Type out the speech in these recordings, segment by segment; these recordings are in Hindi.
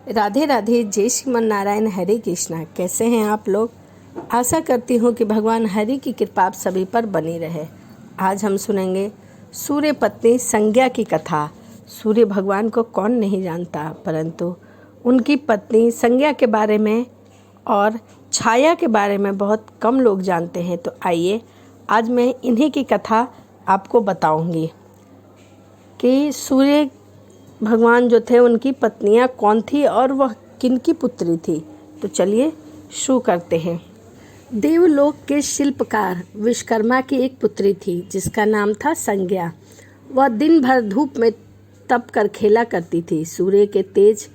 राधे राधे, जय श्रीमन नारायण, हरे कृष्णा। कैसे हैं आप लोग? आशा करती हूँ कि भगवान हरि की कृपा आप सभी पर बनी रहे। आज हम सुनेंगे सूर्य पत्नी संज्ञा की कथा। सूर्य भगवान को कौन नहीं जानता, परंतु उनकी पत्नी संज्ञा के बारे में और छाया के बारे में बहुत कम लोग जानते हैं। तो आइए आज मैं इन्हीं की कथा आपको बताऊंगी कि सूर्य भगवान जो थे उनकी पत्नियां कौन थी और वह किनकी पुत्री थी। तो चलिए शुरू करते हैं। देवलोक के शिल्पकार विश्वकर्मा की एक पुत्री थी जिसका नाम था संज्ञा। वह दिन भर धूप में तप कर खेला करती थी। सूर्य के तेज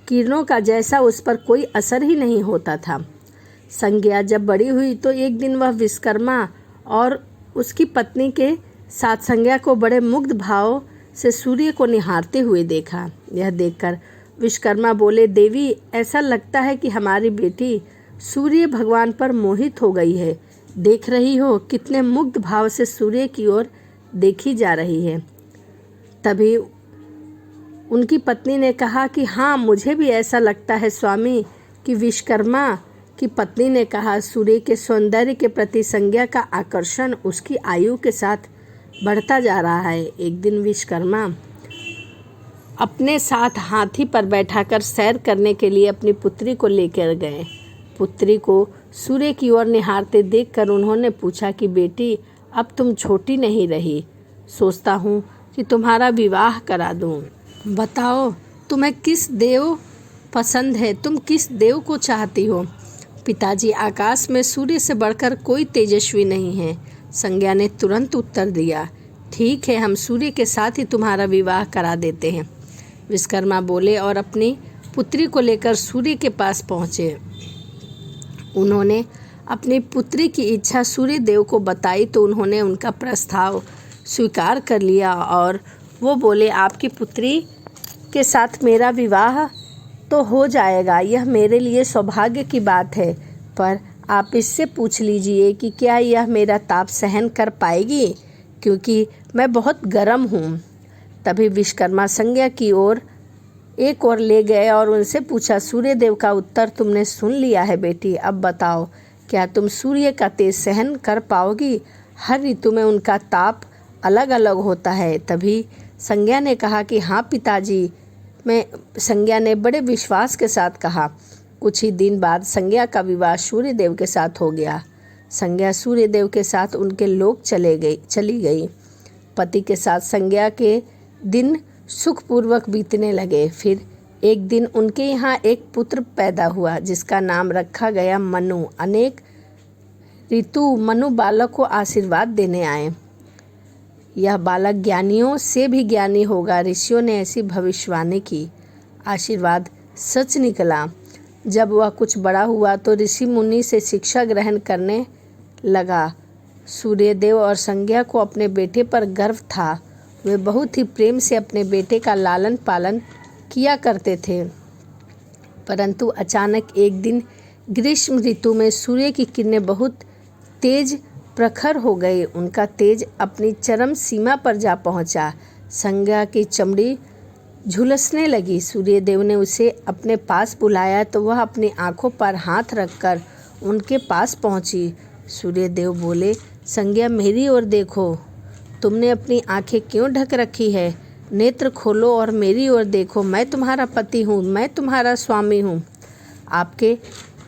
किरणों का जैसा उस पर कोई असर ही नहीं होता था। संज्ञा जब बड़ी हुई तो एक दिन वह विश्वकर्मा और उसकी पत्नी के साथ संज्ञा को बड़े मुग्ध भाव से सूर्य को निहारते हुए देखा। यह देखकर विश्वकर्मा बोले, देवी, ऐसा लगता है कि हमारी बेटी सूर्य भगवान पर मोहित हो गई है। देख रही हो कितने मुग्ध भाव से सूर्य की ओर देखी जा रही है। तभी उनकी पत्नी ने कहा कि हाँ, मुझे भी ऐसा लगता है स्वामी। कि विश्वकर्मा की पत्नी ने कहा, सूर्य के सौंदर्य के प्रति संज्ञा का आकर्षण उसकी आयु के साथ बढ़ता जा रहा है। एक दिन विश्वकर्मा अपने साथ हाथी पर बैठाकर सैर करने के लिए अपनी पुत्री को लेकर गए। पुत्री को सूर्य की ओर निहारते देखकर उन्होंने पूछा कि बेटी, अब तुम छोटी नहीं रही, सोचता हूँ कि तुम्हारा विवाह करा दूँ। बताओ तुम्हें किस देव पसंद है, तुम किस देव को चाहती हो? पिताजी, आकाश में सूर्य से बढ़कर कोई तेजस्वी नहीं है। संज्ञा ने तुरंत उत्तर दिया, ठीक है, हम सूर्य के साथ ही तुम्हारा विवाह करा देते हैं। विश्वकर्मा बोले और अपनी पुत्री को लेकर सूर्य के पास पहुँचे। उन्होंने अपनी पुत्री की इच्छा सूर्य देव को बताई तो उन्होंने उनका प्रस्ताव स्वीकार कर लिया और वो बोले, आपकी पुत्री के साथ मेरा विवाह तो हो जाएगा, यह मेरे लिए सौभाग्य की बात है, पर आप इससे पूछ लीजिए कि क्या यह मेरा ताप सहन कर पाएगी, क्योंकि मैं बहुत गर्म हूँ। तभी विश्वकर्मा संज्ञा की ओर एक और ले गए और उनसे पूछा, सूर्य देव का उत्तर तुमने सुन लिया है बेटी, अब बताओ क्या तुम सूर्य का तेज सहन कर पाओगी? हर ऋतु में उनका ताप अलग अलग होता है। तभी संज्ञा ने कहा कि हाँ पिताजी। संज्ञा ने बड़े विश्वास के साथ कहा। कुछ ही दिन बाद संज्ञा का विवाह सूर्य देव के साथ हो गया। संज्ञा सूर्य देव के साथ उनके लोक चली गई। पति के साथ संज्ञा के दिन सुखपूर्वक बीतने लगे। फिर एक दिन उनके यहाँ एक पुत्र पैदा हुआ जिसका नाम रखा गया मनु। अनेक ऋतु मनु बालक को आशीर्वाद देने आए। यह बालक ज्ञानियों से भी ज्ञानी होगा, ऋषियों ने ऐसी भविष्यवाणी की। आशीर्वाद सच निकला। जब वह कुछ बड़ा हुआ तो ऋषि मुनि से शिक्षा ग्रहण करने लगा। सूर्यदेव और संज्ञा को अपने बेटे पर गर्व था। वे बहुत ही प्रेम से अपने बेटे का लालन पालन किया करते थे। परंतु अचानक एक दिन ग्रीष्म ऋतु में सूर्य की किरणें बहुत तेज प्रखर हो गई। उनका तेज अपनी चरम सीमा पर जा पहुंचा। संज्ञा की चमड़ी झुलसने लगी। सूर्यदेव ने उसे अपने पास बुलाया तो वह अपनी आंखों पर हाथ रखकर उनके पास पहुंची। सूर्यदेव बोले, संज्ञा मेरी ओर देखो, तुमने अपनी आंखें क्यों ढक रखी है? नेत्र खोलो और मेरी ओर देखो, मैं तुम्हारा पति हूँ, मैं तुम्हारा स्वामी हूँ। आपके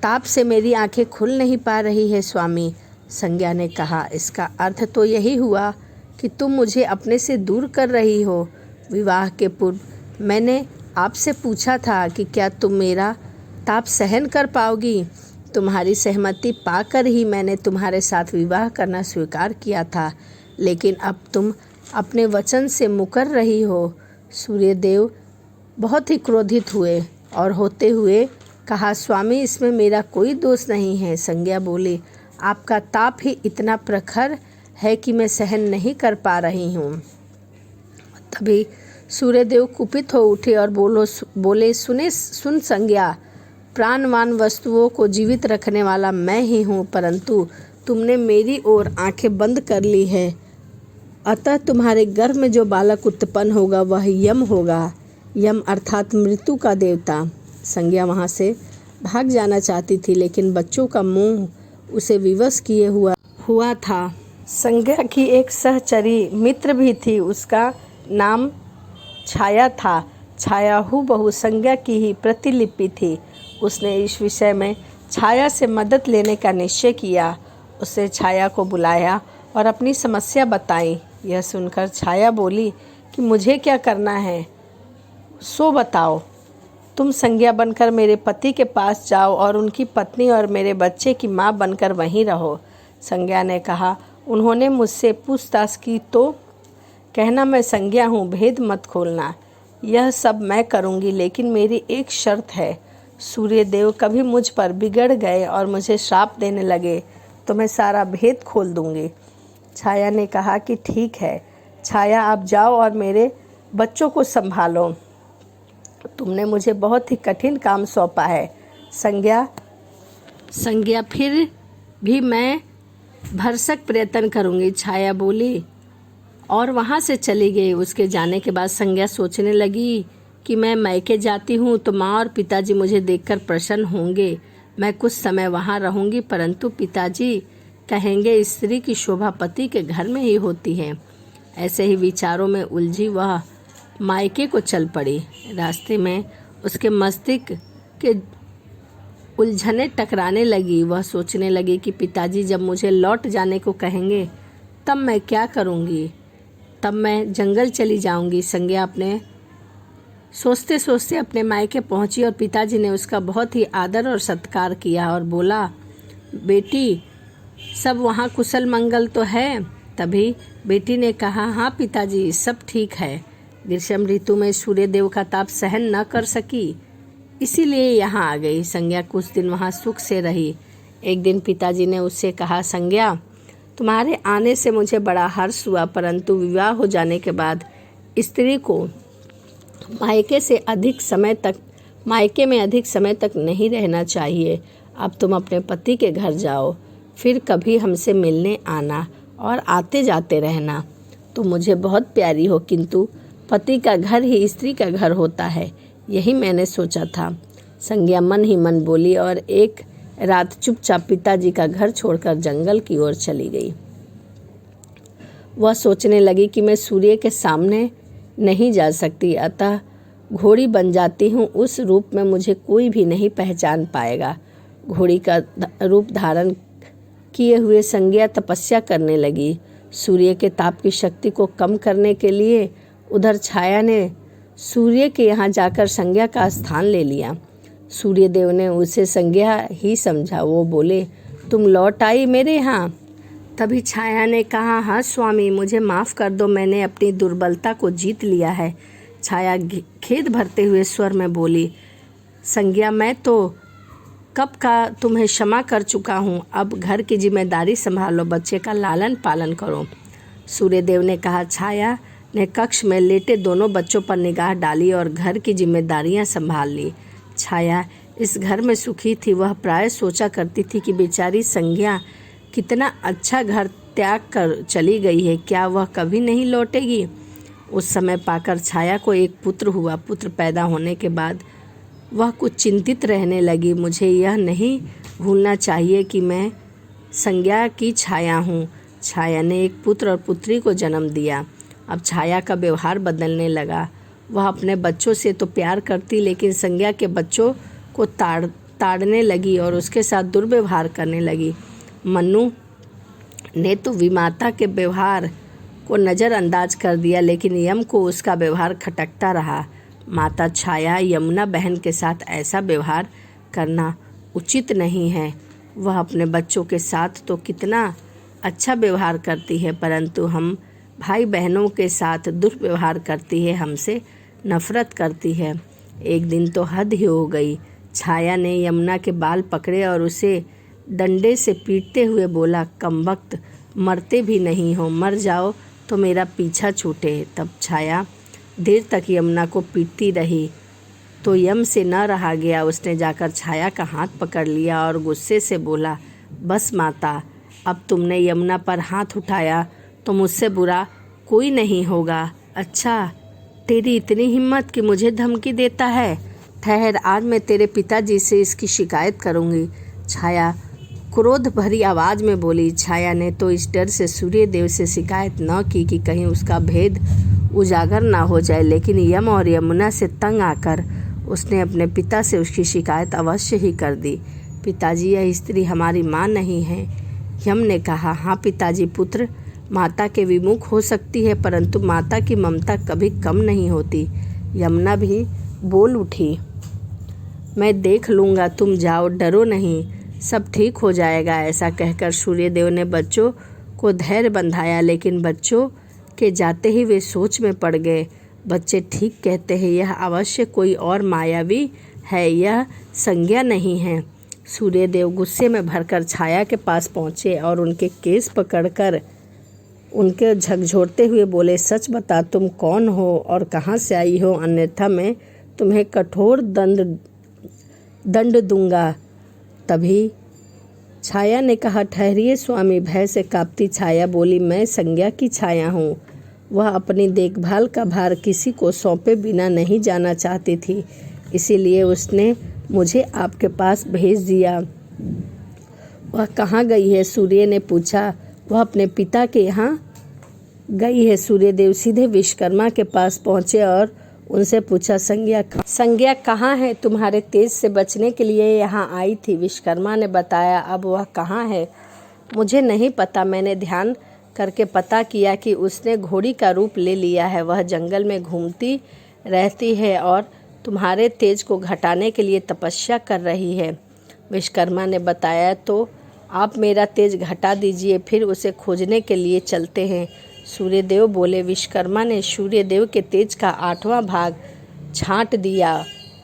ताप से मेरी आंखें खुल नहीं पा रही है स्वामी। संज्ञा ने कहा, इसका अर्थ तो यही हुआ कि तुम मुझे अपने से दूर कर रही हो। विवाह के पूर्व मैंने आपसे पूछा था कि क्या तुम मेरा ताप सहन कर पाओगी। तुम्हारी सहमति पाकर ही मैंने तुम्हारे साथ विवाह करना स्वीकार किया था, लेकिन अब तुम अपने वचन से मुकर रही हो। सूर्यदेव बहुत ही क्रोधित हुए और होते हुए कहा, स्वामी, इसमें मेरा कोई दोष नहीं है। संज्ञा बोली, आपका ताप ही इतना प्रखर है कि मैं सहन नहीं कर पा रही हूँ। तभी सूर्यदेव कुपित हो उठे और बोले, सुन संज्ञा, प्राणवान वस्तुओं को जीवित रखने वाला मैं ही हूँ, परंतु तुमने मेरी ओर आंखें बंद कर ली है। अतः तुम्हारे गर्भ में जो बालक उत्पन्न होगा वह यम होगा। यम अर्थात मृत्यु का देवता। संज्ञा वहाँ से भाग जाना चाहती थी, लेकिन बच्चों का मोह उसे विवश किए हुआ था। संज्ञा की एक सहचरी मित्र भी थी, उसका नाम छाया था। छाया हूबहू संज्ञा की ही प्रतिलिपि थी। उसने इस विषय में छाया से मदद लेने का निश्चय किया। उसने छाया को बुलाया और अपनी समस्या बताई। यह सुनकर छाया बोली कि मुझे क्या करना है सो बताओ। तुम संज्ञा बनकर मेरे पति के पास जाओ और उनकी पत्नी और मेरे बच्चे की माँ बनकर वहीं रहो। संज्ञा ने कहा, उन्होंने मुझसे पूछताछ की तो कहना मैं संज्ञा हूँ, भेद मत खोलना। यह सब मैं करूँगी, लेकिन मेरी एक शर्त है। सूर्यदेव कभी मुझ पर बिगड़ गए और मुझे श्राप देने लगे तो मैं सारा भेद खोल दूँगी। छाया ने कहा कि ठीक है छाया, आप जाओ और मेरे बच्चों को संभालो। तुमने मुझे बहुत ही कठिन काम सौंपा है। संज्ञा फिर भी मैं भरसक प्रयत्न करूँगी, छाया बोली और वहाँ से चली गई। उसके जाने के बाद संज्ञा सोचने लगी कि मैं मायके जाती हूँ तो माँ और पिताजी मुझे देखकर प्रसन्न होंगे। मैं कुछ समय वहाँ रहूँगी, परंतु पिताजी कहेंगे स्त्री की शोभा पति के घर में ही होती है। ऐसे ही विचारों में उलझी वह मायके को चल पड़ी। रास्ते में उसके मस्तिष्क के उलझने टकराने लगी। वह सोचने लगी कि पिताजी जब मुझे लौट जाने को कहेंगे तब मैं क्या करूँगी, तब मैं जंगल चली जाऊँगी। संज्ञा अपने सोचते सोचते अपने मायके पहुँची और पिताजी ने उसका बहुत ही आदर और सत्कार किया और बोला, बेटी सब वहाँ कुशल मंगल तो है। तभी बेटी ने कहा, हाँ पिताजी सब ठीक है। ग्रीष्म ऋतु में सूर्यदेव का ताप सहन न कर सकी, इसीलिए यहाँ आ गई। संज्ञा कुछ दिन वहाँ सुख से रही। एक दिन पिताजी ने उससे कहा, संज्ञा तुम्हारे आने से मुझे बड़ा हर्ष हुआ, परंतु विवाह हो जाने के बाद स्त्री को मायके में अधिक समय तक नहीं रहना चाहिए। अब तुम अपने पति के घर जाओ, फिर कभी हमसे मिलने आना और आते जाते रहना। तुम मुझे बहुत प्यारी हो, किंतु पति का घर ही स्त्री का घर होता है, यही मैंने सोचा था। संज्ञा मन ही मन बोली और एक रात चुपचाप पिताजी का घर छोड़कर जंगल की ओर चली गई। वह सोचने लगी कि मैं सूर्य के सामने नहीं जा सकती, अतः घोड़ी बन जाती हूँ। उस रूप में मुझे कोई भी नहीं पहचान पाएगा। घोड़ी का रूप धारण किए हुए संज्ञा तपस्या करने लगी। सूर्य के ताप की शक्ति को कम करने के लिए उधर छाया ने सूर्य के यहाँ जाकर संज्ञा का स्थान ले लिया। सूर्यदेव ने उसे संज्ञा ही समझा। वो बोले, तुम लौट आई मेरे यहाँ। तभी छाया ने कहा, हाँ स्वामी मुझे माफ़ कर दो, मैंने अपनी दुर्बलता को जीत लिया है। छाया खेद भरते हुए स्वर में बोली, संज्ञा मैं तो कब का तुम्हें क्षमा कर चुका हूँ, अब घर की जिम्मेदारी संभालो, बच्चे का लालन पालन करो। सूर्यदेव ने कहा। छाया ने कक्ष में लेटे दोनों बच्चों पर निगाह डाली और घर की जिम्मेदारियां संभाल ली। छाया इस घर में सुखी थी। वह प्राय सोचा करती थी कि बेचारी संज्ञा कितना अच्छा घर त्याग कर चली गई है, क्या वह कभी नहीं लौटेगी। उस समय पाकर छाया को एक पुत्र हुआ। पुत्र पैदा होने के बाद वह कुछ चिंतित रहने लगी। मुझे यह नहीं भूलना चाहिए कि मैं संज्ञा की छाया हूँ। छाया ने एक पुत्र और पुत्री को जन्म दिया। अब छाया का व्यवहार बदलने लगा। वह अपने बच्चों से तो प्यार करती, लेकिन संज्ञा के बच्चों को ताड़ने लगी और उसके साथ दुर्व्यवहार करने लगी। मन्नू ने तो विमाता के व्यवहार को नज़रअंदाज कर दिया, लेकिन यम को उसका व्यवहार खटकता रहा। माता छाया, यमुना बहन के साथ ऐसा व्यवहार करना उचित नहीं है। वह अपने बच्चों के साथ तो कितना अच्छा व्यवहार करती है, परंतु हम भाई बहनों के साथ दुर्व्यवहार करती है, हमसे नफरत करती है। एक दिन तो हद ही हो गई। छाया ने यमुना के बाल पकड़े और उसे डंडे से पीटते हुए बोला, कमबख्त मरते भी नहीं हो, मर जाओ तो मेरा पीछा छूटे। तब छाया देर तक यमुना को पीटती रही तो यम से न रहा गया। उसने जाकर छाया का हाथ पकड़ लिया और गुस्से से बोला, बस माता, अब तुमने यमुना पर हाथ उठाया तो मुझसे बुरा कोई नहीं होगा। अच्छा, तेरी इतनी हिम्मत कि मुझे धमकी देता है। ठहर, आज मैं तेरे पिताजी से इसकी शिकायत करूंगी। छाया क्रोध भरी आवाज़ में बोली। छाया ने तो इस डर से सूर्यदेव से शिकायत न की कि कहीं उसका भेद उजागर ना हो जाए, लेकिन यम और यमुना से तंग आकर उसने अपने पिता से उसकी शिकायत अवश्य ही कर दी। पिताजी, यह स्त्री हमारी माँ नहीं है। यम ने कहा। हाँ पिताजी, पुत्र माता के विमुख हो सकती है, परंतु माता की ममता कभी कम नहीं होती। यमुना भी बोल उठी। मैं देख लूँगा, तुम जाओ, डरो नहीं, सब ठीक हो जाएगा। ऐसा कहकर सूर्यदेव ने बच्चों को धैर्य बंधाया, लेकिन बच्चों के जाते ही वे सोच में पड़ गए। बच्चे ठीक कहते हैं, यह अवश्य कोई और मायावी है, यह संज्ञा नहीं है। सूर्यदेव गुस्से में भरकर छाया के पास पहुँचे और उनके केस पकड़कर उनके झकझोरते हुए बोले, सच बता, तुम कौन हो और कहाँ से आई हो, अन्यथा मैं तुम्हें कठोर दंड दूंगा। तभी छाया ने कहा, ठहरिए स्वामी। भय से कांपती छाया बोली, मैं संज्ञा की छाया हूँ। वह अपनी देखभाल का भार किसी को सौंपे बिना नहीं जाना चाहती थी, इसीलिए उसने मुझे आपके पास भेज दिया। वह कहाँ गई है? सूर्य ने पूछा। वह अपने पिता के यहाँ गई है। सूर्यदेव सीधे विश्वकर्मा के पास पहुँचे और उनसे पूछा, संज्ञा कहाँ है? तुम्हारे तेज से बचने के लिए यहाँ आई थी। विश्वकर्मा ने बताया। अब वह कहाँ है? मुझे नहीं पता, मैंने ध्यान करके पता किया कि उसने घोड़ी का रूप ले लिया है। वह जंगल में घूमती रहती है और तुम्हारे तेज को घटाने के लिए तपस्या कर रही है। विश्वकर्मा ने बताया। तो आप मेरा तेज घटा दीजिए, फिर उसे खोजने के लिए चलते हैं। सूर्यदेव बोले। विश्वकर्मा ने सूर्यदेव के तेज का 8वां भाग छांट दिया,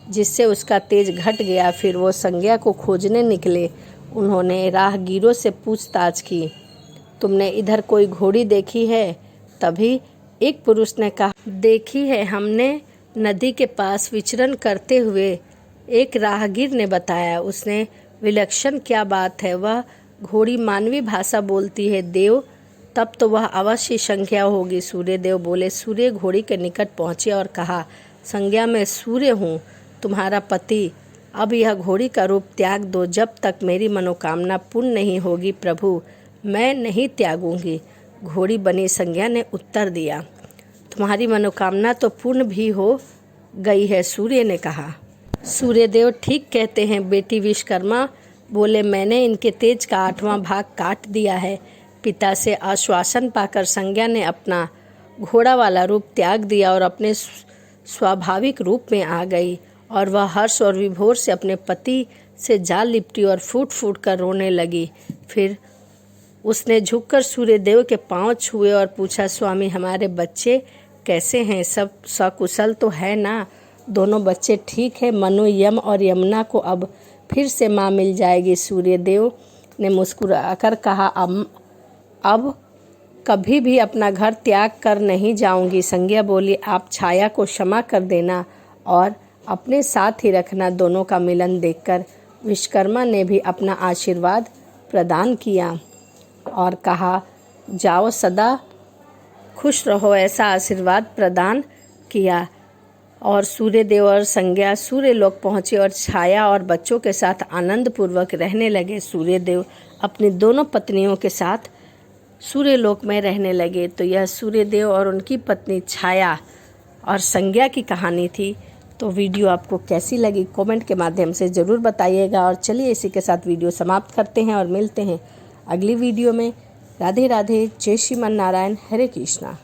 जिससे उसका तेज घट गया। फिर वो संज्ञा को खोजने निकले। उन्होंने राहगीरों से पूछताछ की, तुमने इधर कोई घोड़ी देखी है? तभी एक पुरुष ने कहा, देखी है, हमने नदी के पास विचरण करते हुए। एक राहगीर ने बताया। उसने विलक्षण, क्या बात है, वह घोड़ी मानवी भाषा बोलती है। देव, तब तो वह अवश्य संज्ञा होगी। सूर्यदेव बोले। सूर्य घोड़ी के निकट पहुँचे और कहा, संज्ञा, मैं सूर्य हूँ, तुम्हारा पति। अब यह घोड़ी का रूप त्याग दो, जब तक मेरी मनोकामना पूर्ण नहीं होगी। प्रभु, मैं नहीं त्यागूंगी। घोड़ी बनी संज्ञा ने उत्तर दिया। तुम्हारी मनोकामना तो पूर्ण भी हो गई है, सूर्य ने कहा। सूर्यदेव ठीक कहते हैं बेटी। विश्वकर्मा बोले। मैंने इनके तेज का 8वां भाग काट दिया है। पिता से आश्वासन पाकर संज्ञा ने अपना घोड़ा वाला रूप त्याग दिया और अपने स्वाभाविक रूप में आ गई, और वह हर्ष और विभोर से अपने पति से जा लिपटी और फूट फूट कर रोने लगी। फिर उसने झुककर सूर्यदेव के पांव छुए और पूछा, स्वामी, हमारे बच्चे कैसे हैं? सब सकुशल तो है ना? दोनों बच्चे ठीक है। मनु, यम और यमुना को अब फिर से माँ मिल जाएगी। सूर्यदेव ने मुस्कुराकर कहा, अब कभी भी अपना घर त्याग कर नहीं जाऊंगी। संज्ञा बोली। आप छाया को क्षमा कर देना और अपने साथ ही रखना। दोनों का मिलन देखकर विश्वकर्मा ने भी अपना आशीर्वाद प्रदान किया और कहा, जाओ, सदा खुश रहो। ऐसा आशीर्वाद प्रदान किया और सूर्यदेव और संज्ञा सूर्यलोक पहुँचे और छाया और बच्चों के साथ आनंद पूर्वक रहने लगे। सूर्यदेव अपनी दोनों पत्नियों के साथ सूर्यलोक में रहने लगे। तो यह सूर्यदेव और उनकी पत्नी छाया और संज्ञा की कहानी थी। तो वीडियो आपको कैसी लगी कमेंट के माध्यम से ज़रूर बताइएगा। और चलिए इसी के साथ वीडियो समाप्त करते हैं और मिलते हैं अगली वीडियो में। राधे राधे। जय श्रीमन नारायण। हरे कृष्णा।